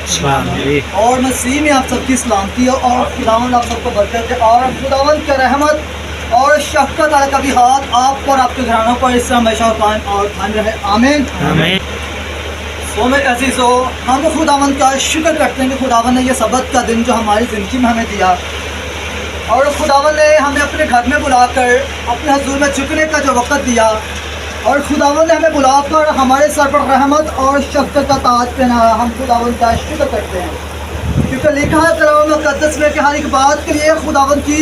और मसीह में आप सबकी सलामती हो और खुदावंद आप सबको बरकत दे और खुदावंद की रहमत और शफ़क़त वाला कभी हाथ आप और आपके घरानों पर इससे हमेशा कायम और कायम रहे। आमीन। तो मेरे अज़ीज़ों, हम खुदावंद का शुक्र करते हैं कि खुदावंद ने ये सबत का दिन जो हमारी ज़िंदगी में हमें दिया और खुदावंद ने हमें अपने घर में बुलाकर अपने हुज़ूर में झुकने का जो वक़्त दिया और खुदावंद ने हमें बुलाकर हमारे सर पर रहमत और शफ़क़त का ताज पहनाया। हम खुदावंद का शुक्र करते हैं क्योंकि लिखा है कलाम मुक़द्दस में कि हर एक बात के लिए खुदावंद की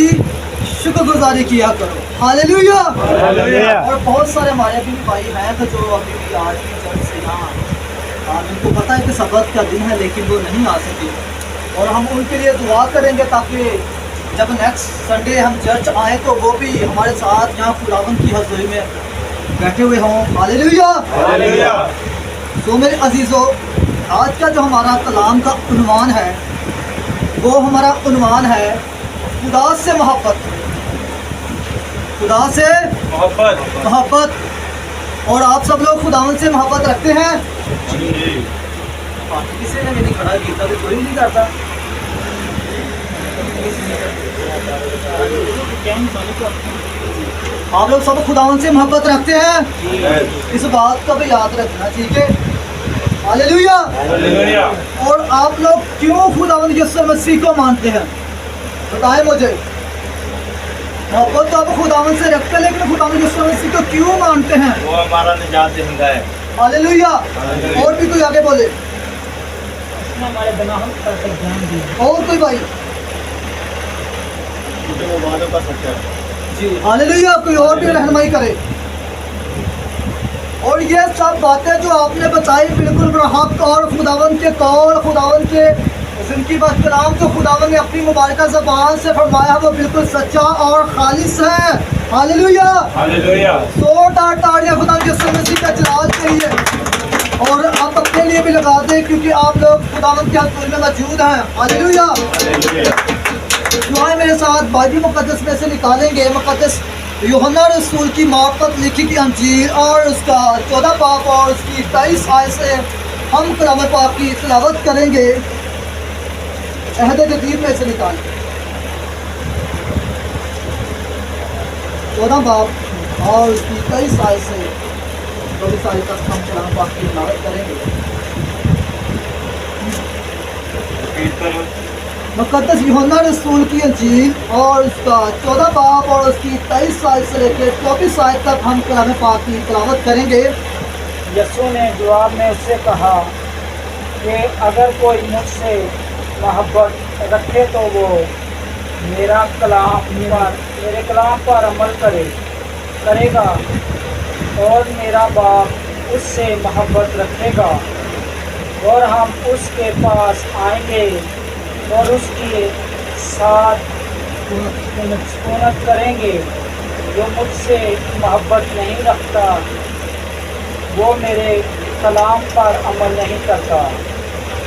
शुक्रगुजारी किया करो। हालेलुया। और बहुत सारे हमारे भी भाई हैं तो जो अभी भी आज भी चर्च से यहाँ उनको पता है कि सबत का दिन है लेकिन वो नहीं आ सके और हम उनके लिए दुआ करेंगे ताकि जब नेक्स्ट संडे हम चर्च आएँ तो वो भी हमारे साथ यहाँ खुदावंद की हज़ूरी में बैठे हुए हों। हालेलुया। तो मेरे अजीज़ों, आज का जो हमारा कलाम का उन्वान है वो हमारा उन्वान है खुदा से मोहब्बत। खुदा से मोहब्बत। और आप सब लोग खुदावंद से मोहब्बत रखते हैं? किसी ने भी नहीं खड़ा किया तो कोई नहीं करता। आप लोग सब खुदावंद से मोहब्बत रखते हैं? इस बात को भी याद रखना, ठीक है? हालेलुया। और आप लोग क्यों खुदावंद यीशु मसीह को मानते हैं बताएं मुझे। मोहब्बत तो आप खुदावंद से रखते हैं लेकिन खुदावंद यीशु मसीह को क्यों मानते हैं? वो हमारा निजात देहिंदा है। हालेलुया। और भी कोई आगे बोले। हमारे गुनाहों पर ध्यान दिया। और कोई भाई वो वादों का सच्चा है। जी हालेलुया। कोई और भी रहनुमाई करे। और ये सब बातें जो आपने बताई बिल्कुल बरहक और खुदावंद के कौल खुदावंद के जिनकी बस कलाम जो खुदावंद ने अपनी मुबारक ज़बान से फरमाया वो बिल्कुल सच्चा और खालिस है। हालेलुया। तो ताड़ियाँ खुदावंद यीशु मसीह का जलाल के लिए और आप अपने लिए भी लगा दें क्योंकि आप लोग खुदावंद के हुज़ूर में मौजूद हैं। हालेलुया। दुआएं मेरे साथ बाइबल मुक़द्दस में से निकालेंगे। मुक़द्दस यूहन्ना रसूल की मार्फत लिखी थी अंजील और उसका 14 बाब और उसकी 23 आयत से हम कलाम पाक की तिलावत करेंगे। अहद जदीद में से निकाल 14 बाब और उसकी 23 आयत से 24 आयत तक हम कलाम पाक की तिलावत करेंगे। मुक़द्दस यूहन्ना रसूल की अंजील और उसका 14 बाब और उसकी 23 आयत से लेकर 24 आयत तक हम कलाम पाक की तिलावत करेंगे। यीशु ने जवाब में उससे कहा कि अगर कोई मुझसे मोहब्बत रखे तो वो मेरे कलाम पर अमल करेगा और मेरा बाप उससे मोहब्बत रखेगा और हम उसके पास आएंगे और उसके साथ सुनत करेंगे। जो मुझसे मोहब्बत नहीं रखता वो मेरे कलाम पर अमल नहीं करता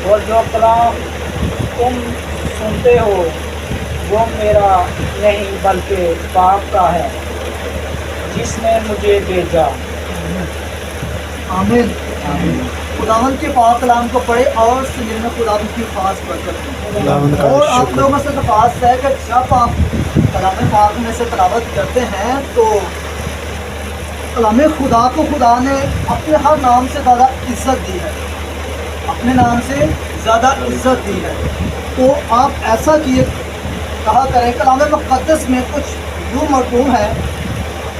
और जो कलाम तुम सुनते हो वो मेरा नहीं बल्कि बाप का है जिसने मुझे भेजा। आमीन। खुदावंद के पाक कलाम को पढ़े और सुनिए में खुदावंद की खास बरकत। और आप लोगों से दरख्वास्त है कि जब आप कलाम पाक में से तिलावत करते हैं तो कलाम खुदा को खुदा ने अपने हर नाम से ज़्यादा इज़्ज़त दी है, अपने नाम से ज़्यादा इज़्ज़त दी है। तो आप ऐसा किए कहा करें। कलाम मुक़द्दस में कुछ यूँ मरकूम है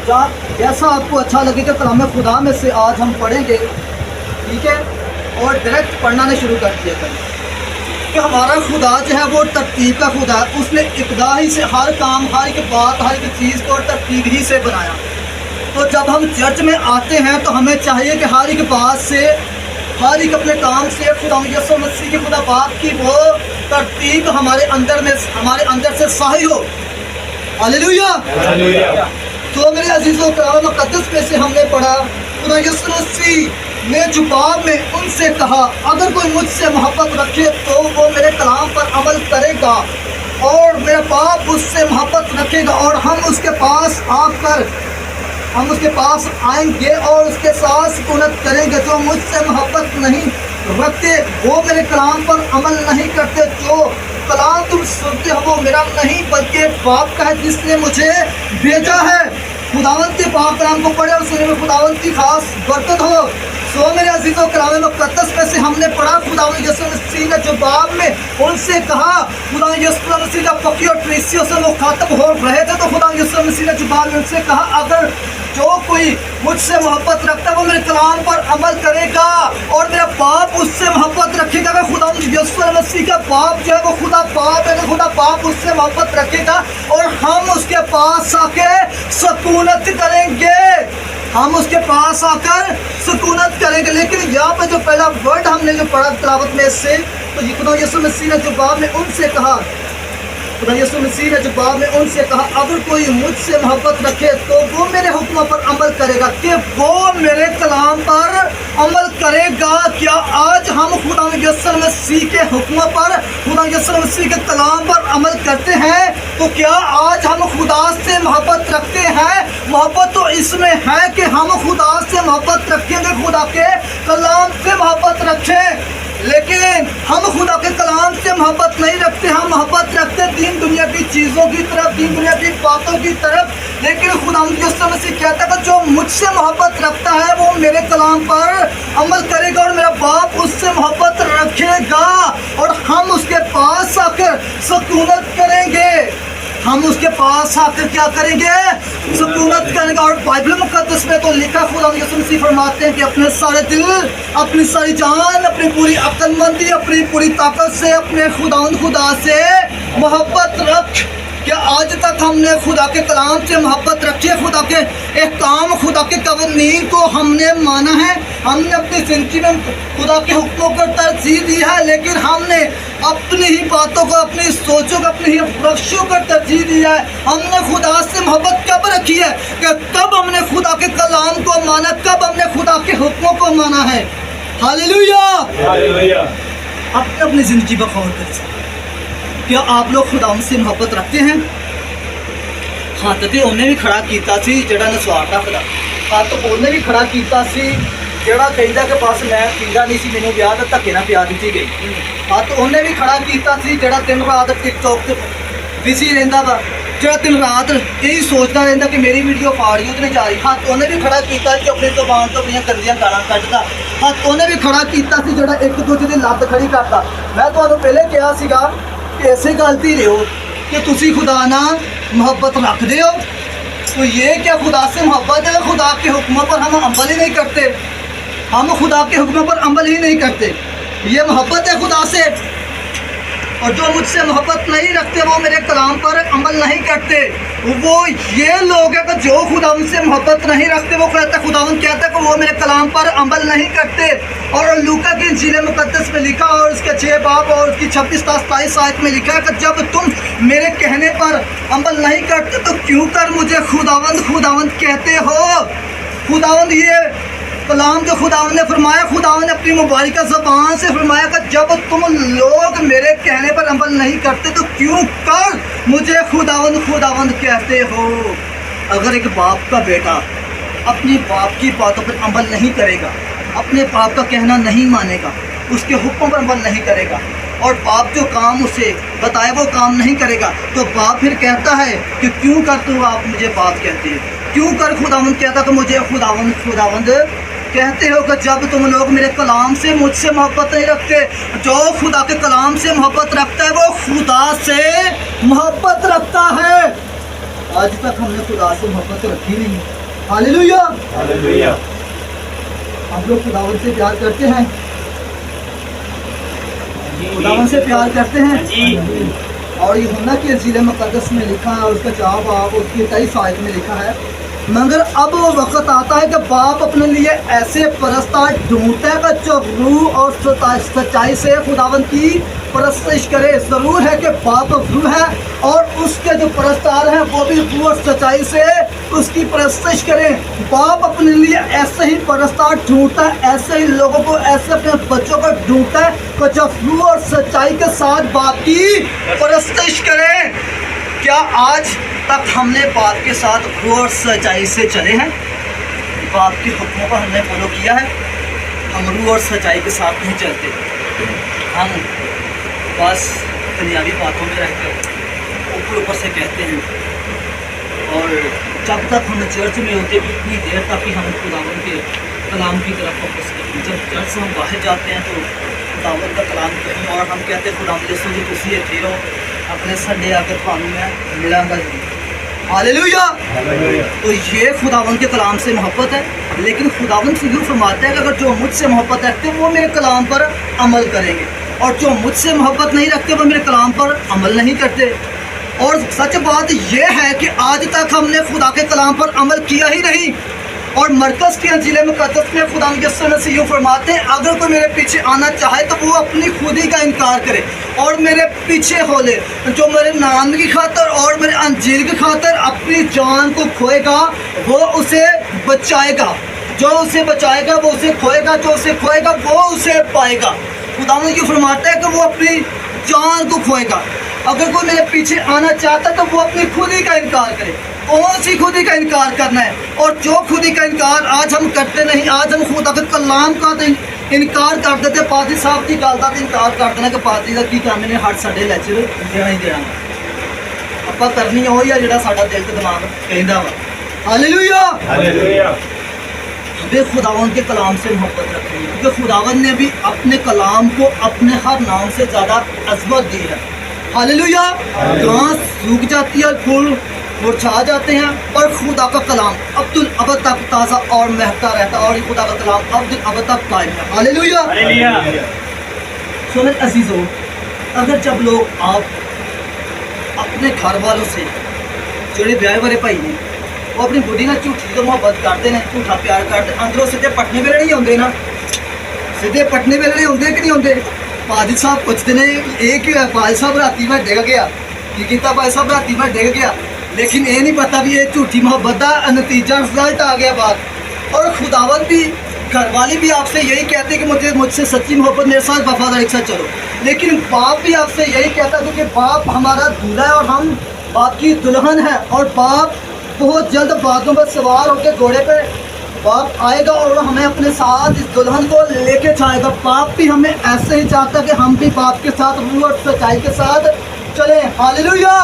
जहाँ जैसा आपको अच्छा लगे कि कलाम खुदा में से आज हम पढ़ेंगे, ठीक है? और डायरेक्ट पढ़ना ने शुरू कर दिया करें कि हमारा खुदा जो है वो तरतीब का खुदा है। उसने इब्तिदा ही से हर काम हर एक बात हर एक चीज़ को तरतीब ही से बनाया। तो जब हम चर्च में आते हैं तो हमें चाहिए कि हर एक बात से हर एक अपने काम से खुदा यीशु मसीह के खुदा बाप की वो तरतीब हमारे अंदर से साही हो। हालेलुया। तो मेरे अजीज़ों कलाम मुक़द्दस में से हमने पढ़ा खुदा यीशु मसीह ने जवाब में उनसे कहा अगर कोई मुझसे मोहब्बत रखे तो वो मेरे कलाम पर अमल करेगा और मेरा बाप उससे मोहब्बत रखेगा और हम उसके पास आकर हम उसके पास आएंगे और उसके साथ सुकूनत करेंगे। जो मुझसे मोहब्बत नहीं रखते, वो मेरे कलाम पर अमल नहीं करते। जो कलाम तुम सुनते हो वो मेरा नहीं बल्कि बाप का है जिसने मुझे भेजा है। खुदावंत के पाक कलाम को पढ़े और सुनने में खुदावंत की खास बरकत हो। सो मेरे अजीजों, कलाम मुक़द्दस में से हमने पढ़ा खुदावंत यीशु मसीह ने जवाब में उनसे कहा, खुदावंत यीशु मसीह जब पकी और ट्रेसियों से मुखातब हो रहे थे तो खुदावंत यीशु मसीह ने जवाब में उनसे कहा, अगर जो कोई मुझसे मोहब्बत रखता है वो मेरे कलाम पर अमल करेगा और मेरा बाप उससे मोहब्बत रखेगा। अगर खुदावंत यीशु मसीह का बाप जो है वो खुदा बाप है, खुदा बाप उससे मोहब्बत रखेगा और हम उसके पास आके सुकूनत करेंगे, हम उसके पास आकर सुकूनत करेंगे। लेकिन यहाँ पे जो पहला वर्ड हमने जो पढ़ा तिलावत में से, तो खुदा यीशु मसीह ने जवाब में उनसे कहा, खुदा यीशु मसीह ने जवाब में उनसे कहा, अगर कोई मुझसे मोहब्बत रखे तो वो मेरे हुक्मों पर अमल करेगा, कि वो मेरे कलाम पर अमल करेगा। क्या आज हम खुदा यीशु मसीह के हुक्मों पर, खुदा यीशु मसीह के कलाम पर अमल करते हैं? तो क्या आज हम खुदा से मोहब्बत रखते हैं? मोहब्बत तो इसमें है कि हम खुदा से मोहब्बत रखेंगे, खुदा के कलाम से मोहब्बत रखें। लेकिन हम खुदा के कलाम से मोहब्बत नहीं रखते, हम मोहब्बत रखते दीन दुनिया की चीज़ों की तरफ, दीन दुनिया की बातों की तरफ। लेकिन खुदा यीशु मसीह कहता है कि जो मुझसे मोहब्बत रखता है वो मेरे कलाम पर अमल करेगा और मेरा बाप उससे मोहब्बत रखेगा और हम उसके पास आकर सुकूनत करेंगे। हम उसके पास आकर क्या करेंगे? सुकूनत करेंगे। और बाइबल मुक़द्दस में तो लिखा, खुदा यीशु मसीह फरमाते हैं कि अपने सारे दिल, अपनी सारी जान, अपनी पूरी अक्लमंदी, अपनी पूरी ताकत से अपने खुदा से मोहब्बत रख। क्या आज तक हमने खुदा के कलाम से मोहब्बत रखी है? खुदा के एहकाम, खुदा के कवानीन को हमने माना है? हमने अपनी ज़िंदगी में खुदा के हुक्मों को तरजीह दी है, लेकिन हमने अपनी ही बातों को, अपनी सोचों को, अपनी ही रख्शों को तरजीह दिया है। हमने खुदा से मोहब्बत कब रखी है? कि कब हमने खुदा के कलाम को माना, कब हमने खुदा के हुक्मों को माना है। Hallelujah, hallelujah. अपनी ज़िंदगी पर गौर करें। क्या आप लोग खुदा से मोहब्बत रखते हैं? हत्थ तो उन्हें भी खड़ा किया जड़ा निस्वार्थ रखदा, हत्थ उन्हें भी खड़ा किया जड़ा कहता कि बस मैं पींदा नहीं सी, मैनूं ब्याह दा धक्के नाल प्यार दी गई। हत्थ उन्हें भी खड़ा किया जड़ा दिन रात टिकटॉक ते बिजी रहिंदा वा, जड़ा दिन रात यही सोचता रहिंदा कि मेरी वीडियो फाड़ियो तो नहीं जा रही। हत्थ उन्हें भी खड़ा किया कि अपनी जुबान तो अपनी गंदियां गालां कड्डदा। हत्थ उन्हें भी खड़ा किया जड़ा एक दूजे की लत्त खड़ी करता। मैं तुहानूं पहले कहा सीगा कि ऐसे गलती रहो कि तुसी खुदा नाल मोहब्बत रखते हो, तो ये क्या खुदा से मोहब्बत है? खुदा के हुक्मों पर हम अमल ही नहीं करते, हम खुदा के हुक्मों पर अमल ही नहीं करते। ये मोहब्बत है खुदा से? और जो मुझसे मोहब्बत नहीं रखते वो मेरे कलाम पर अमल नहीं करते, वो ये लोग हैं कि जो खुदा उनसे मोहब्बत नहीं रखते। वो कहता, खुदावंद कहता है कि वो मेरे कलाम पर अमल नहीं करते। और लूका की इंजील मुक़द्दस में लिखा और उसके 6 बाब और उसकी 26-27 आयत में लिखा है कि जब तुम मेरे कहने पर अमल नहीं करते तो क्यों कर मुझे खुदावंद खुदावंद कहते हो? खुदावंद ये कलाम जो खुदावंद ने फरमाया, खुदावंद ने अपनी मुबारक ज़बान से फरमाया कि जब तुम लोग मेरे कहने पर अमल नहीं करते तो क्यों कर मुझे खुदावंद खुदावंद कहते हो। अगर एक बाप का बेटा अपनी बाप की बातों पर अमल नहीं करेगा, अपने बाप का कहना नहीं मानेगा, उसके हुक्म पर अमल नहीं करेगा और बाप जो काम उसे बताए वो काम नहीं करेगा, तो बाप फिर कहता है कि क्यों कर तू आप मुझे बाप कहते हो, क्यों कर खुदावंद कहता कि मुझे खुदावंद खुदावंद कहते हो। कि जब तुम लोग मेरे कलाम से मुझसे मोहब्बत नहीं रखते। जो खुदा के कलाम से मोहब्बत रखता है वो खुदा से मोहब्बत रखता है। आज तक हमने खुदा से मोहब्बत रखी नहीं है। Hallelujah, hallelujah. हम लोग खुदावंद से प्यार करते हैं, खुदावंद से प्यार करते हैं जी। और यूहन्ना की इंजील मुक़द्दस में लिखा है, उसका 4 बाब उसकी 23 आयत में लिखा है, मगर अब वो वक़्त आता है कि बाप अपने लिए ऐसे परस्तार ढूंढता है कि जो रूह और सच्चाई से खुदावंद की परस्तिश करे। ज़रूर है कि बाप रूह है और उसके जो परस्तार हैं वो भी रूह और सच्चाई से उसकी परस्तिश करें। बाप अपने लिए ऐसे ही परस्तार ढूंढता है, ऐसे ही लोगों को, ऐसे अपने बच्चों को ढूंढता है कि जो रूह और सच्चाई के साथ बाप की परस्तिश करें। क्या आज तक हमने बाप के साथ रूह और सच्चाई से चले हैं? बाप के हुक्मों पर हमने फॉलो किया है? अमरू और सच्चाई के साथ नहीं चलते, हम बस दुनियावी बातों में रहकर ऊपर से कहते हैं। और जब तक हम चर्च में होते भी इतनी देर तक ही हम खुदावंद के कलाम की तरफ फोकस करते हैं। जब चर्च से हम बाहर जाते हैं तो खुदावंद का कलाम कहीं और, हम कहते हैं खुदावंद यीशु जी तुसी इत्थे रहो, अपने संडे आकर थानू मैं मिलांगा जी। हालेलुया। तो ये खुदावंद के कलाम से मोहब्बत है। लेकिन खुदावंद से यूँ फरमाता है कि अगर जो मुझसे मोहब्बत रखते हैं वो मेरे कलाम पर अमल करेंगे, और जो मुझसे मोहब्बत नहीं रखते वो मेरे कलाम पर अमल नहीं करते। और सच बात यह है कि आज तक हमने खुदा के कलाम पर अमल किया ही नहीं। और मरकज़ के अंजील मुक़द्दस में खुदा यीशु मसीह यूँ फरमाते हैं, अगर कोई मेरे पीछे आना चाहे तो वो अपनी खुदी का इनकार करे और मेरे पीछे हो ले। जो मेरे नाम की खातर और मेरे अंजील की खातर अपनी जान को खोएगा वो उसे बचाएगा, जो उसे बचाएगा वो उसे खोएगा, जो उसे खोएगा वो उसे पाएगा। खुदा यूँ फरमाता है कि वो अपनी जान को खोएगा। अगर कोई मेरे पीछे आना चाहता है तो वो अपनी खुदी का इनकार करे। कौन सी खुदी का इनकार करना है? और जो खुदी का इनकार आज हम करते नहीं, आज हम खुदा के कलाम का इनकार कर देते। पादरी साहब की गल का इनकार कर देना कि पादरी का की काम ने हर संडे लेक्चर देना ही देना, ਆਪਾਂ करनी वही है ਜਿਹੜਾ ਸਾਡਾ दिल ਤੇ दिमाग कहता वा। हालेलुया। हमें खुदावंद के कलाम से मोहब्बत रखनी है, क्योंकि खुदावंद ने भी अपने कलाम को अपने हर नाम से ज़्यादा अज़मत दी है। हालेलुया। घास सूख जाती है, फूल मुरझा जाते हैं, और खुदा का कलाम अब्दुल अबद तक ताज़ा और महकता रहता है, और खुदा का कलाम अब्दुल अबद तक कायम है। हालेलुया। सुनो अजीज़ों, अगर जब लोग आप अपने घर वालों से जोड़े ब्याह वाले भाई ने वो अपनी बुढ़ी ना झूठी तो मुहब्बत करते हैं, झूठा प्यार करते, अंदरों सीधे पटने वेले नहीं होंगे ना, सीधे पटने वेले नहीं होंगे कि नहीं होंगे। पाजी साहब पूछते ने ये क्यों है, पाजी साहब राती में डिग गया, की किया पाजी साहब राती में डिग गया, लेकिन ये नहीं पता भी ये झूठी मोहब्बत का नतीजा रिजल्ट आ गया बात। और खुदावंद भी, घर वाले भी आपसे यही कहते हैं कि मुझसे सच्ची मोहब्बत, मेरे साथ वफादारी के साथ चलो। लेकिन बाप भी आपसे यही कहता है, क्योंकि बाप हमारा दूल्हा है और हम बाप की दुल्हन है, और बाप बहुत जल्द बातों पर सवार होकर घोड़े पे बाप आएगा और हमें अपने साथ इस दुल्हन को लेके जाएगा। बाप भी हमें ऐसे ही चाहता है कि हम भी बाप के साथ रूह और सच्चाई के साथ चले। हालेलुया।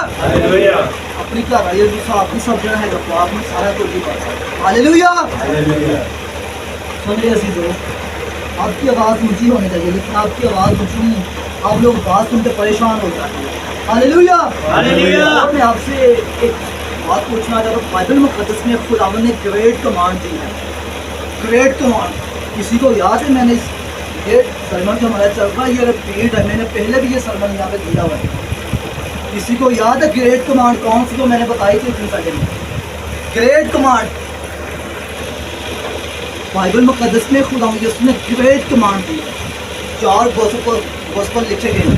अपनी घर वाली आपकी सब जगह है, बाप में सारा कुछ भी बात है। हालेलुया। सुनिए अजीजों, आपकी आवाज़ ऊँची होनी चाहिए, लेकिन आपकी आवाज़ ऊँची नहीं, आप लोग बात सुन के परेशान हो जाते हैं। हालेलुया। मैं आपसे एक बात पूछना चाहता हूँ। बाइबल मुक़द्दस में खुदावंद ने ग्रेट कमांड दी है, ग्रेट कमांड। किसी को याद है? मैंने इस ये सरमन जो हमारा चल रहा है ये रिपीट है, मैंने पहले भी ये सरमन यहाँ पे दिया हुआ है। किसी को याद है ग्रेट कमांड कौन सी जो मैंने बताई थी इतनी पहले? ग्रेट कमांड बाइबल मुक़द्दस में खुदावंद यीशु ने ग्रेट कमांड दी है। 4 गोस्पेल लिखे गए हैं,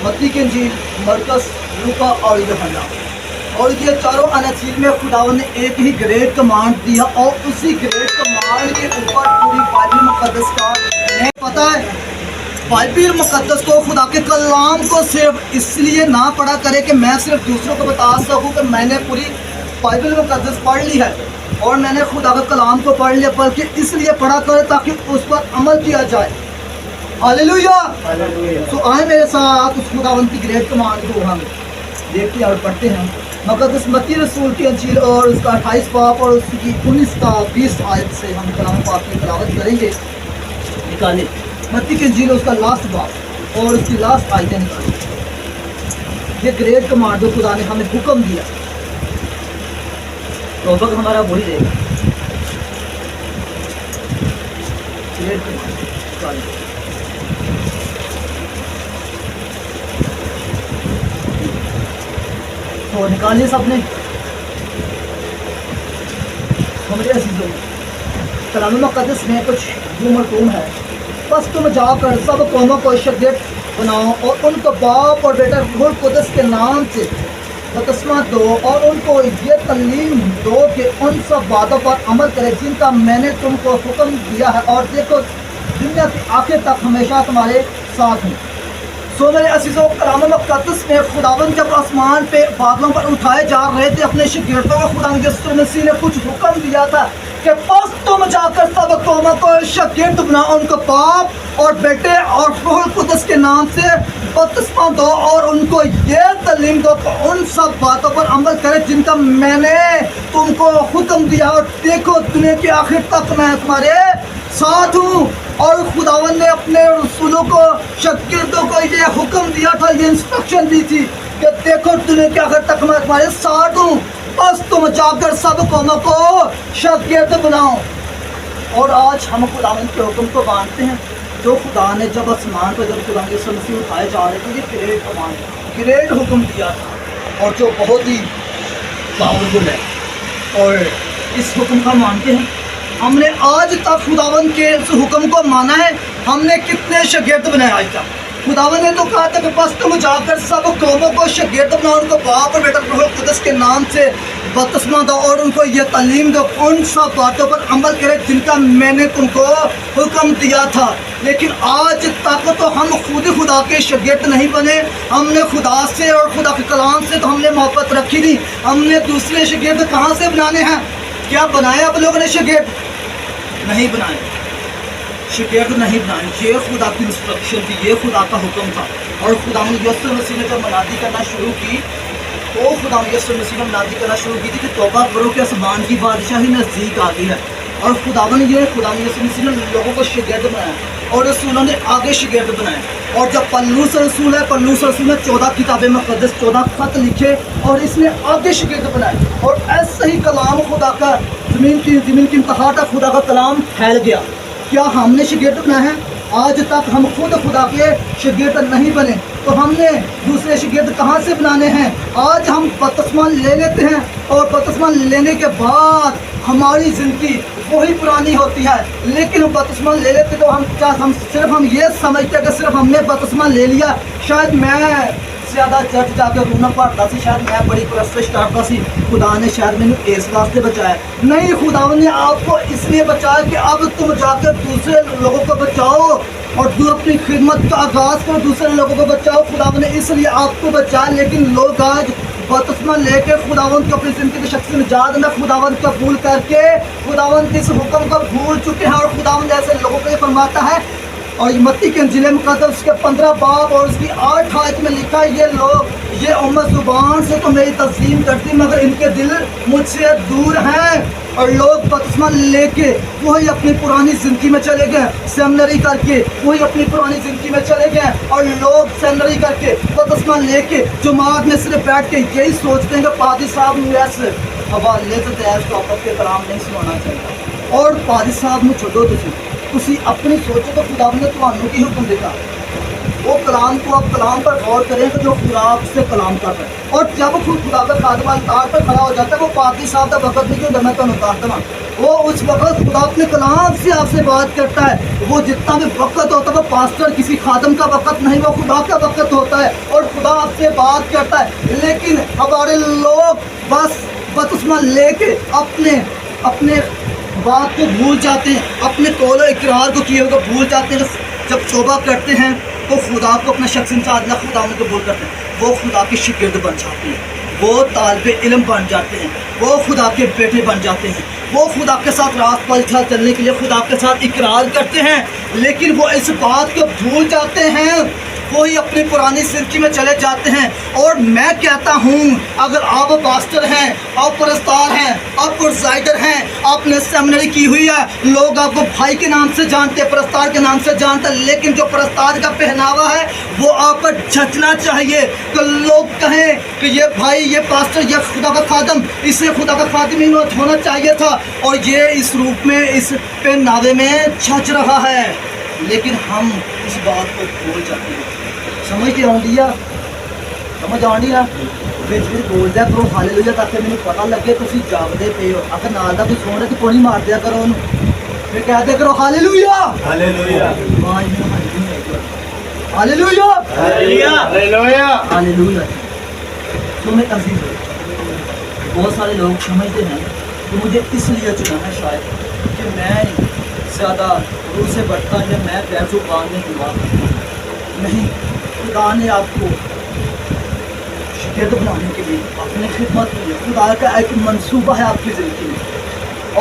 मत्ती की इंजील, मरकस, लूका और यूहन्ना, और ये चारों अनाजील में खुदावंद ने एक ही ग्रेट कमांड दिया, और उसी ग्रेट कमांड के ऊपर पूरी बाइबल मुक़द्दस का नहीं पता है। बाइबल मुक़द्दस को, खुदा के कलाम को सिर्फ इसलिए ना पढ़ा करे कि मैं सिर्फ दूसरों को बता सकूं कि मैंने पूरी बाइबल मुक़द्दस पढ़ ली है और मैंने खुदा के कलाम को पढ़ लिया, बल्कि इसलिए पढ़ा करे ताकि उस पर अमल किया जाए। हालेलुया। तो आए मेरे साथ उस खुदावंद की ग्रेट कमांड को हम देखते हैं और पढ़ते हैं। मुक़द्दस मत्ती रसूल की अंजील और उसका 28 बाब और उसकी 19-20 आयत से हम कलाम पाक की तिलावत करेंगे। निकालें मत्ती की अंजील उसका लास्ट बाब और उसकी लास्ट आयतें निकालें। ये ग्रेट कमांड जो खुदा ने हमें हुक्म दिया, तो वक्त हमारा वही रहेगा। ग्रेट कमांड निकालें। तो निकालिए सबने। हमारे अजीजों, कलाम मुक़द्दस में कुछ जो मरतूम है, बस तुम जाकर सब कौमों को शागिर्द बनाओ और उनको बाप और बेटा रूह कुदस के नाम से बपतिस्मा दो और उनको ये तालीम दो कि उन सब बातों पर अमल करें जिनका मैंने तुमको हुक्म दिया है, और देखो दुनिया के आखिर तक हमेशा तुम्हारे साथ हूँ। सो मेरे अज़ीज़ों, कलाम मुक़द्दस में खुदावंद जब आसमान पे बादलों पर उठाए जा रहे थे अपने शागिर्दों को, खुदा यीशु मसीह ने कुछ हुक्म दिया था कि बस तुम जाकर सब कौमों को शागिर्द बनाओ, उनको बाप और बेटे और रूह कुदस के नाम से बपतिस्मा दो और उनको ये तालीम दो कि उन सब बातों पर अमल करें जिनका मैंने तुमको हुक्म दिया। और देखो दुनिया के आखिर तक मैं तुम्हारे साथ हूँ। और खुदावन ने अपने रसूलों को शागिर्दों को ये हुक्म दिया था, ये इंस्ट्रक्शन दी थी कि देखो दुनिया के आखिर तक मैं तुम्हारे साथ हूँ, बस तुम जाकर सब कौमों को शागिर्द बनाओ। और आज हम खुदावन के हुक्म को मानते हैं जो खुदा ने जब आसमान पर जब खुदा के मसीह उठाए जा रहे थे, ये ग्रेट कमांड, ग्रेट हुक्म दिया था और जो बहुत ही पावरफुल है। और इस हुक्म का मानते हैं। हमने आज तक खुदावन के इस हुक्म को माना है। हमने कितने शागिर्द बनाए आज तक? खुदावन ने तो कहा था कि बस तुम जाकर सब कौमों को शागिर्द बनाओ, उनको बाप और बेटा रूह कुदस के नाम से बपतिस्मा दो और उनको ये तालीम दो, उन सब बातों पर अमल करें जिनका मैंने तुमको हुक्म दिया था। लेकिन आज तक तो हम खुद खुदा के शागिर्द नहीं बने। हमने खुदा से और खुदा के कलाम से तो हमने मोहब्बत रखी नहीं। हमने दूसरे शागिर्द कहाँ से बनाने हैं? क्या बनाया आप लोगों ने शागिर्द? नहीं बनाए, शागिर्द नहीं बनाए। ये खुदा की इंस्ट्रक्शन थी, ये खुदा का हुक्म था। और खुदा यीशु मसीह ने जब मनादी करना शुरू की तो खुदा यीशु मसीह ने मनादी करना शुरू की थी कि तौबा करो कि आसमान की बादशाही नज़दीक आ गई है। और खुदावन ये खुदा यीशु मसीह ने लोगों को शागिर्द बनाया और रसूलों ने आगे शागिर्द बनाए। और जब पल्लूस रसूल है, पल्लूस रसूल ने 14 किताबें मुक़द्दस, 14 खत लिखे और इसने आगे शागिर्द बनाए। और ऐसे ही कलाम खुदा का ज़मीन की इंतहा तक खुदा का कलाम फैल गया। क्या हमने शागिर्द बनाए हैं? आज तक हम खुद खुदा के शागिर्द नहीं बने तो हमने दूसरे शागिर्द कहाँ से बनाने हैं? आज हम बपतिस्मा ले लेते हैं और बपतिस्मा लेने के बाद हमारी ज़िंदगी वही पुरानी होती है। लेकिन हम बपतिस्मा ले लेते तो हम ये समझते हैं कि सिर्फ हमने बपतिस्मा ले लिया, शायद मैं ज़्यादा चर्च जाकर रोना पड़ता सी, शायद मैं बड़ी परस्तिश करता सी, खुदा ने शायद मैंने इस वास्ते बचाया। नहीं, खुदा ने आपको इसलिए बचाया कि अब तुम जाकर दूसरे लोगों को बचाओ और तू अपनी खिदमत का आगाज़ करो, दूसरे लोगों को बचाओ। खुदा ने इसलिए आपको बचाया। लेकिन लोग आज बपतिस्मा लेके खुदावंत को अपनी ज़िंदगी की शख्सी निजात में खुदावंत को कबूल करके खुदावंत इस हुक्म को भूल चुके हैं। और खुदावंत ऐसे लोगों को ये फरमाता है और मत्ती के इंजील मुक़द्दस उसके 15 बाब और उसकी 8 आयत में लिखा है, ये लोग ये उम्मत ज़ुबान से तो मेरी तस्लीम करती मगर इनके दिल मुझसे दूर हैं। और लोग बपतिस्मा लेके वही अपनी पुरानी ज़िंदगी में चले गए, सेमिनरी करके वही अपनी पुरानी ज़िंदगी में चले गए। और लोग सेमिनरी करके बपतिस्मा लेके जमात में सिर्फ बैठ के यही सोचते हैं कि पादी साहब ने ऐसे हवाले से तैयार टॉपिक के कलाम नहीं सुनाना चाहिए। और पादी साहब ने छोड़ो तुसी अपनी सोचो तो खुदा ने तुम्हानू की हुक्म देता वो कलाम को आप कलाम पर गौर करें कि जो खुदा से कलाम कर रहे हैं। और जब खुद खुदा का खादम अलतार पर खड़ा हो जाता है वो पादी साहब का वक्त नहीं क्यों मैं तो उतार दूँ, वो उस वक्त खुदा अपने कलाम से आपसे बात करता है। वो जितना भी वक्त होता है वो पास्टर किसी खादम का वक्त नहीं, वो खुदा का वक्त होता है और खुदा आपसे बात करता है। लेकिन हमारे लोग बस बपतिस्मा लेके अपने बात को भूल जाते हैं, अपने कौल और इकरार को किए हुए भूल जाते हैं। जब तौबा करते हैं तो खुदा को अपना शख्स इंसान खुदा उनको कबूल करते हैं, वो खुदा के शागिर्द बन जाते हैं, वो तालिबे इल्म बन जाते हैं, वो खुदा के बेटे बन जाते हैं, वो खुदा के साथ रात पल चलने के लिए खुदा के साथ इकरार करते हैं। लेकिन वो इस बात को भूल जाते हैं, वही अपनी पुरानी ज़िंदगी में चले जाते हैं। और मैं कहता हूँ अगर आप पास्टर हैं, आप परस्तार हैं, आप प्रोसाइडर हैं, आपने सेमिनरी की हुई है, लोग आपको भाई के नाम से जानते हैं, परस्तार के नाम से जानते हैं, लेकिन जो परस्तार का पहनावा है वो आप पर जचना चाहिए कि लोग कहें कि ये भाई, ये पास्टर, ये खुदा का खादम, इसे खुदा का खादिम ही होना चाहिए था और ये इस रूप में, इस पहनावे में जच रहा है। लेकिन हम इस बात को भूल जाते हैं। समझ के आउंदिया समझ आउंदी ना बिच बोल दिया करो हालेलुया ताकि मैंने पता लगे तुम जागते पे हो। अगर नाल दा कोई सुन रहे तो कोई मार दिया करो उन्होंने, फिर कह दिया करो hallelujah hallelujah hallelujah hallelujah hallelujah. तो मैं अजीज बहुत सारे लोग समझते हैं कि मुझे इसलिए चुना है शायद कि मैं ज़्यादा रूह से बढ़ता है, मैं पैसों बांधने की बात नहीं। खुदा ने आपको शागिर्द बनाने के लिए, अपनी खिदमत के लिए खुदा का एक मंसूबा है आपकी ज़िंदगी में।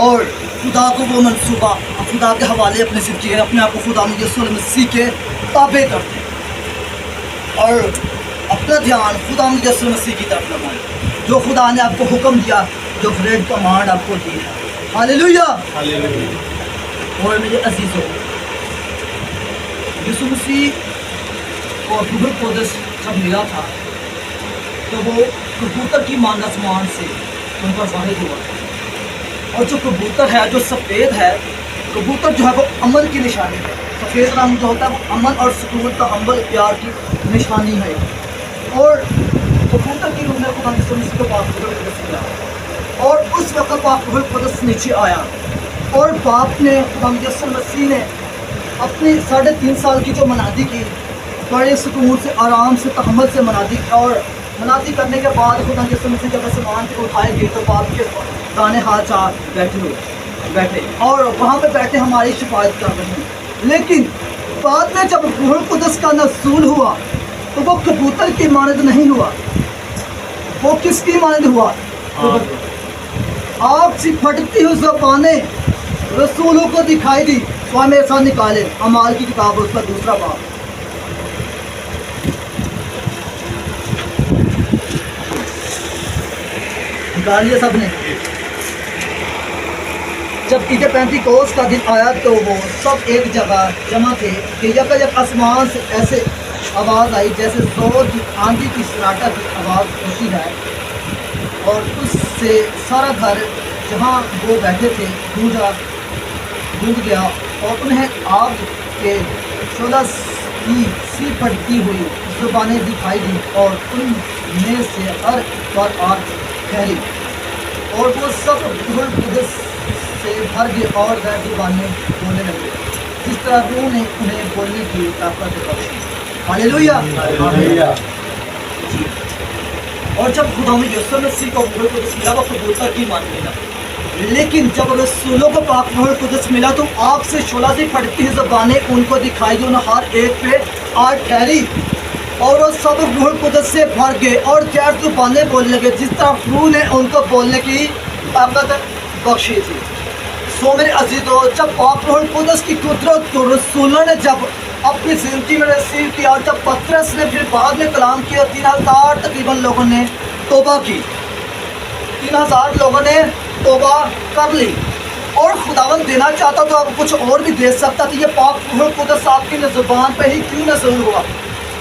और खुदा को वो मनसूबा खुदा के हवाले अपनी ज़िंदगी है, अपने आप को खुदा यीशु मसीह के ताबे करते हैं और अपना ध्यान खुदा यीशु मसीह की तरफ लगाएं, जो खुदा ने आपको हुक्म दिया, जो ग्रेट कमांड आपको दी है। हालेलुया। और मेरे अजीज़ों, यीशु मसीह को रूह कुद्स जब मिला था तो वो कबूतर की मान आसमान से उन पर ज़ाहिर हुआ, और जो कबूतर है, जो सफ़ेद है, कबूतर जो है वो अमन की निशानी है। सफ़ेद रंग जो होता है वो अमन और सुकून का, हम्बल प्यार की निशानी है। और कबूतर की रूह में खुदा यीशु मसीह को पाक रूह कुद्स मिला, और उस वक्त पाक रूह कुद्स नीचे आया, और बाप ने खुदा यीशु मसीह ने अपनी 3.5 साल की जो मनादी की, बड़े सुकून से, आराम से, तहम्मुल से मनादी, और मनादी करने के बाद खुदा यीशु मसीह जब आसमान को उठाए गए तो बाप के दाने हाथ चार बैठे और वहाँ पे बैठे हमारी शिफायत कर रहे हैं। लेकिन बाद में जब रूह कुद्स का नज़ूल हुआ तो वो कबूतर की मानद नहीं हुआ, वो किसकी मानद हुआ? आग से फटती हुई ज़बानें रसूलों को दिखाई दी। तो मेरे साथ निकाले अमाल की किताब, उसका 2 बाब। निकालिए सब ने। जब ईद पेंतीकोस्त का दिन आया तो वो सब एक जगह जमा थे कि यकयक आसमान से ऐसे आवाज़ आई जैसे जोर की आंधी की सन्नाटा की आवाज़ होती है, और उससे सारा घर जहाँ वो बैठे थे गूंज गया, और उन्हें आग के शोला की सी फटती हुई ज़ुबानें दिखाई दी, और उनमें से हर पर आग ठहरी, और वो सब रूह कुद्स से भर गए और गैर ज़ुबानें बोलने लगे, जिस तरह रूह ने उन्हें बोलने की ताकत बख्शी। हालेलुया। और जब खुदा यीशु मसीह को रूह कुद्स मिला, वो कबूतर की मान मिला, लेकिन जब रसूलों को पाक रूह कुद्स मिला तो आग से शोला से फटती हुई ज़बानें उनको दिखाई दी, उन्हें हर एक पे आग ठहरी, और वो सब रूह कुद्स से भर गए और गैर ज़ुबानें बोलने लगे, जिस तरह रूह ने उनको बोलने की ताकत बख्शी थी। सो मेरे अजीज़ों, जब पाक रूह कुद्स की कुदरत को रसूलों ने जब अपनी ज़िंदगी में रिसीव किया, और जब पतरस ने फिर बाद में कलाम किया, 3000 तकरीबन लोगों ने तौबा की, 3000 लोगों ने तौबा कर ली, और खुदावंद देना चाहता तो अब कुछ और भी दे सकता था। ये पाक रूह कुद्स आपकी ज़ुबान पे ही क्यों नज़र हुआ?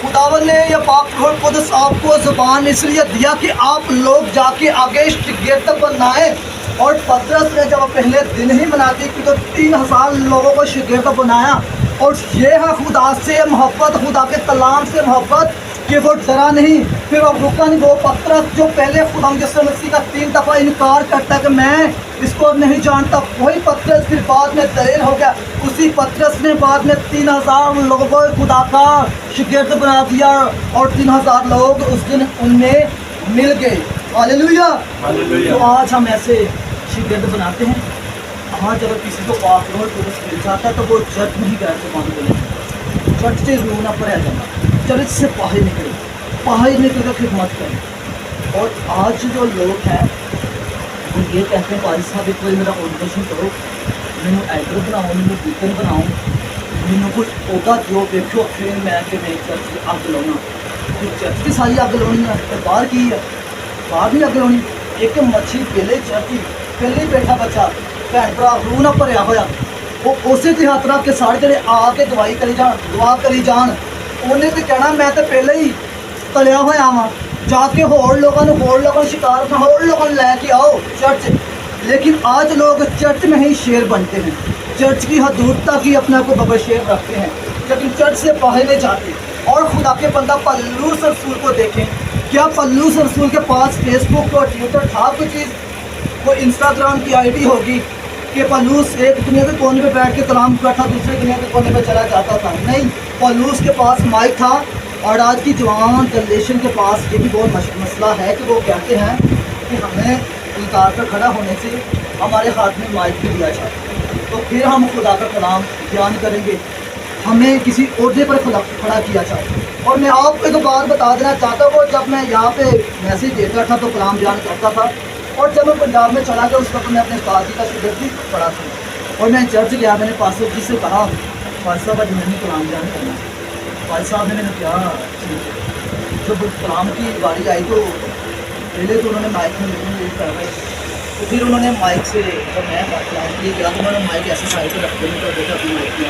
खुदावंद ने यह पाक रूह कुद्स आपको ज़ुबान इसलिए दिया कि आप लोग जाके आगे शागिर्द बनाएं, और पतरस ने जब पहले दिन ही मनाती की तो 3000 लोगों को शागिर्द बनाया, और ये है खुदा से मोहब्बत, खुदा के कलाम से मोहब्बत कि वो डरा नहीं, फिर वो रुका नहीं। वो पतरस जो पहले खुदा यीशु मसीह का 3 दफ़ा इनकार करता है कि मैं इसको नहीं जानता, वही पतरस फिर बाद में दलेल हो गया। उसी पतरस ने बाद में 3000 लोगों को खुदा का शागिर्द बना दिया, और 3000 लोग उस दिन उनमें मिल गए। हालेलुया। तो आज हम ऐसे शागिर्द बनाते हैं। आज अगर किसी को पाक रूह कुद्स मिल जाता है तो वो चर्च में ही गैर ज़ुबान बोले, चर्च से रूह ना पढ़ा जाना, चर्च से बाहर निकल कर खिदमत करें। और आज जो लोग हैं वो ये कहते हैं पारी साहब एक बार मेरा ऑडिशन करो, मैनू एडर बनाओ, मैनू डीकन बनाओ, मैनू कुछ ओहदा जो देखो, फिर मैं कि नहीं चर्च अग लाना, चर्च की सारी अग लानी है, तो बाहर की है, बाहर नहीं अग लानी। एक मच्छी पहले चर्च पहले बैठा बच्चा भैन भरा रूह ना भरिया होया, वो उस हाथ रख के सारे जने आके दवाई करी जान, दुआ करी जान, उन्हें तो कहना मैं तो पहले ही तलिया होया वा, जाके होर लोगों शिकार होर लोगों लैके आओ चर्च। लेकिन आज लोग चर्च में ही शेर बनते हैं, चर्च की हदूदता की अपने आप को बबा शेर रखते हैं, लेकिन चर्च से बाहर नहीं जाते। और खुदा के बंदा पल्लूस रसूल को देखें, क्या पल्लूस रसूल के पास फेसबुक और ट्विटर था कोई चीज़, कोई इंस्टाग्राम की आईडी होगी कि पल्लूस एक दुनिया के कोने पे बैठ के कलाम करता, दूसरे दुनिया के कोने पे चला जाता था? नहीं, पल्लूस के पास माइक था। और आज की जवान जनरेशन के पास ये भी बहुत मसला है कि वो कहते हैं कि हमें इनकार पर खड़ा होने से हमारे हाथ में माइक भी दिया जाए, तो फिर हम खुदा का कलाम बयान करेंगे, हमें किसी ओहदे पर खड़ा किया जाए। और मैं आपको एक बात बता देना चाहता हूँ, जब मैं यहाँ पे मैसेज देता था तो कलाम बयान करता था, اور جب میں پنجاب میں چلا گیا اس وقت میں اپنے قاضی کا شگرد بھی پڑھا تھا، اور میں چرچ گیا، میں نے پاسٹر جی سے کہا پاسٹر صاحب آج میں نے کلام بیان کرنا، پاسٹر صاحب نے کیا جب کلام کی باری آئی تو پہلے تو انہوں نے مائک میں لکھنے کر رہے، تو پھر انہوں نے مائک سے جب میں کلام کے لیے گیا تو انہوں نے مائک ایسے سائڈ پہ رکھ کے نہیں کر دیتا اپنی مائک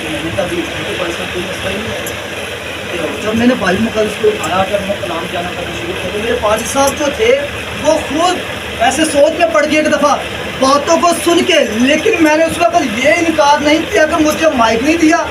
میں نے کہا بھی پاسٹر کوئی مسئلہ ہی نہیں ہے۔ جب میں نے بائبل مقدس کو اٹھایا کر میں کلام جانا کرنا شروع کر دیا، میرے پادری صاحب جو تھے وہ خود ایسے سوچ میں پڑ گئے ایک دفعہ باتوں کو سن کے، لیکن میں نے اس وقت یہ انکار نہیں کیا کہ مجھے مائک نہیں دیا،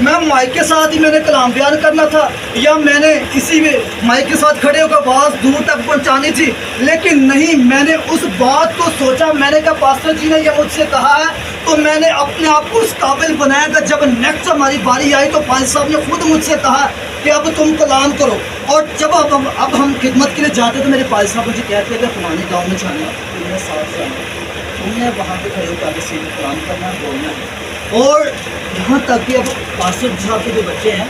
میں مائک کے ساتھ ہی میں نے کلام بیان کرنا تھا، یا میں نے کسی بھی مائک کے ساتھ کھڑے ہو کر آواز دور تک پہنچانی تھی، لیکن نہیں، میں نے اس بات کو سوچا، میں نے کہا پاسٹر جی نے یہ مجھ سے کہا ہے تو میں نے اپنے آپ کو اس قابل بنایا کہ جب نیکسٹ ہماری باری آئی تو پادری صاحب نے خود مجھ سے کہا کہ اب تم کلام کرو، اور جب اب ہم خدمت کے لیے جاتے تو میرے پادری صاحب مجھے کہتے ہیں کہ فلانے گاؤں میں جانا ہے، تم نے ساتھ جانا ہے، تم نے وہاں پہ کھڑے ہو کر کے کلام کرنا ہے، بولنا ہے، اور یہاں تک کہ اب پاسٹر صاحب کے جو بچے ہیں،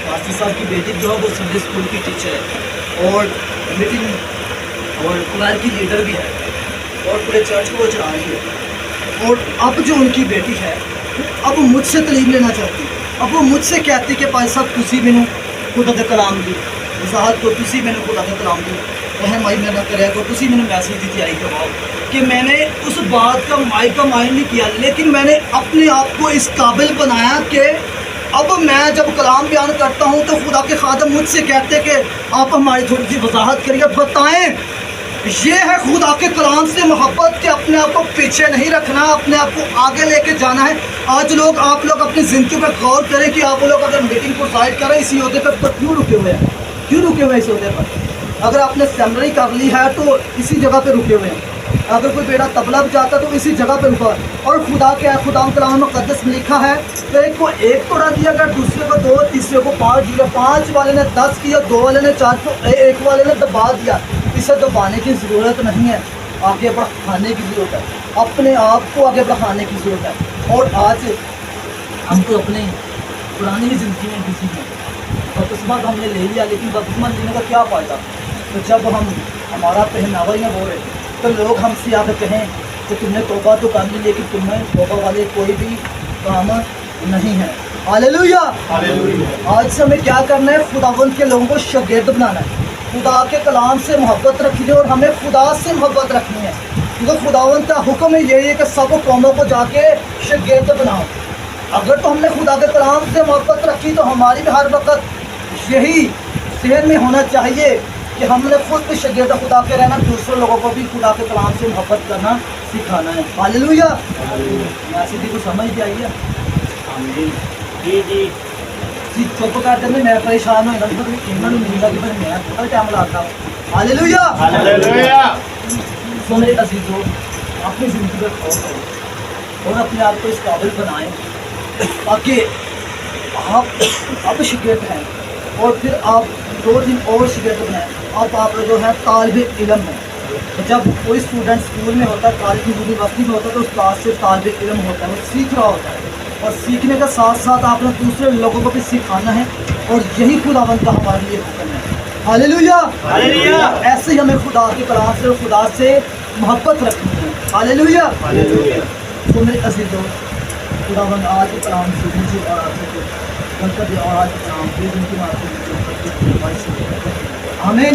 پاسٹر صاحب کی بیٹی جو ہے وہ سنڈے اسکول کی ٹیچر ہے اور میٹنگ اور قرآن کی لیڈر بھی ہے اور پورے چرچ کو وہ چلا رہی ہے، اور اب جو ان کی بیٹی ہے اب مجھ سے تعلیم لینا چاہتی ہے، اب وہ مجھ سے کہتی کہ پاسٹر صاحب تسی مینوں خدا دے کلام دی وضاحت کو، تسی مینوں خدا دے کلام دی رہنمائی میں نہ کرے کو، تسی مینوں میسیج دی تیاری کرواؤ، کہ میں نے اس بات کا مائک کا مائنڈ نہیں کیا، لیکن میں نے اپنے آپ کو اس قابل بنایا کہ اب میں جب کلام بیان کرتا ہوں تو خدا کے خادم مجھ سے کہتے کہ آپ ہماری تھوڑی سی وضاحت کریے، بتائیں یہ ہے خدا کے کلام سے محبت کہ اپنے آپ کو پیچھے نہیں رکھنا، اپنے آپ کو آگے لے کے جانا ہے۔ آج آپ لوگ اپنی زندگی پہ غور کریں کہ آپ لوگ اگر میٹنگ کو سائڈ کریں اسی عہدے پہ کیوں رکے ہوئے ہیں، کیوں رکے ہوئے ہیں اس عہدے پر؟ اگر آپ نے سیمنری کر لی ہے تو اسی جگہ پہ رکے ہوئے ہیں، اگر کوئی بیٹا طبلہ بجاتا تو اسی جگہ پہ رکا ہے، اور خدا کیا ہے، خدا کلام مقدس میں لکھا ہے تو ایک کو ایک توڑا دیا گیا، دوسرے کو 2، تیسرے کو 5 دیا، 5 والے نے 10 کیا، 2 والے نے 4 کو 1 والے نے دبا دیا، اسے دبانے کی ضرورت نہیں ہے، آگے بڑھانے کی ضرورت ہے، اپنے آپ کو آگے بڑھانے کی ضرورت ہے۔ اور آج ہم تو اپنے پرانی زندگی میں بزی ہیں، بپتسمہ ہم نے لے لیا، لیکن بپتسمہ لینے کا کیا فائدہ؟ تو جب ہمارا پہناوا ہی نہ ہو رہے تو لوگ ہم سے آ کے کہیں کہ تم نے توبہ تو کر لی لیکن تمہیں توبہ والے کوئی بھی کام نہیں ہے۔ ہاللیلویا! آج سے ہمیں کیا کرنا ہے؟ خداوند کے لوگوں کو شاگرد بنانا ہے، خدا کے کلام سے محبت رکھنی ہے، اور ہمیں خدا سے محبت رکھنی ہے، کیونکہ خداوند کا حکم یہی ہے کہ سب قوموں کو جا کے شاگرد بناؤ۔ اگر تو ہم نے خدا کے کلام سے محبت رکھی تو ہماری بھی ہر وقت یہی ذہن میں ہونا چاہیے کہ ہم نے خود بھی شاگرد خدا کے رہنا، دوسرے لوگوں کو بھی خدا کے کلام سے محبت کرنا سکھانا ہے۔ ہاللیلویا! ایسی بھی کو سمجھ بھی آئی ہے؟ جی چپ کر دیں، میں پریشان ہوں انہوں نے ملتا کہ میں تھوڑا ٹائم لاتا ہوں۔ ہاللیلویا! سو میرے عزیزو، اپنی زندگی پر غور کرو اور اپنے آپ کو اس قابل بنائیں تاکہ آپ اب شاگرد ہیں، اور پھر آپ 2 دن اور شاگرد بنائیں۔ اب آپ جو ہے طالب علم ہیں، جب کوئی اسٹوڈنٹ اسکول میں ہوتا ہے، کالج یونیورسٹی میں ہوتا ہے تو استاد سے طالب علم ہوتا ہے، وہ سیکھ رہا ہوتا ہے، اور سیکھنے کے ساتھ ساتھ آپ نے دوسرے لوگوں کو بھی سکھانا ہے، اور یہی خداوند کا ہمارے لیے حکم ہے۔ ہاللیلویا! ایسے ہی ہمیں خدا کے کلام سے اور خدا سے محبت رکھنی ہے۔ ہاللیلویا! تو میرے عزیزو، خداوند آج کے کلام سے مجھے اور آپ کو برکت دے، اور آج کے کلام پھر ان کی بات آمین۔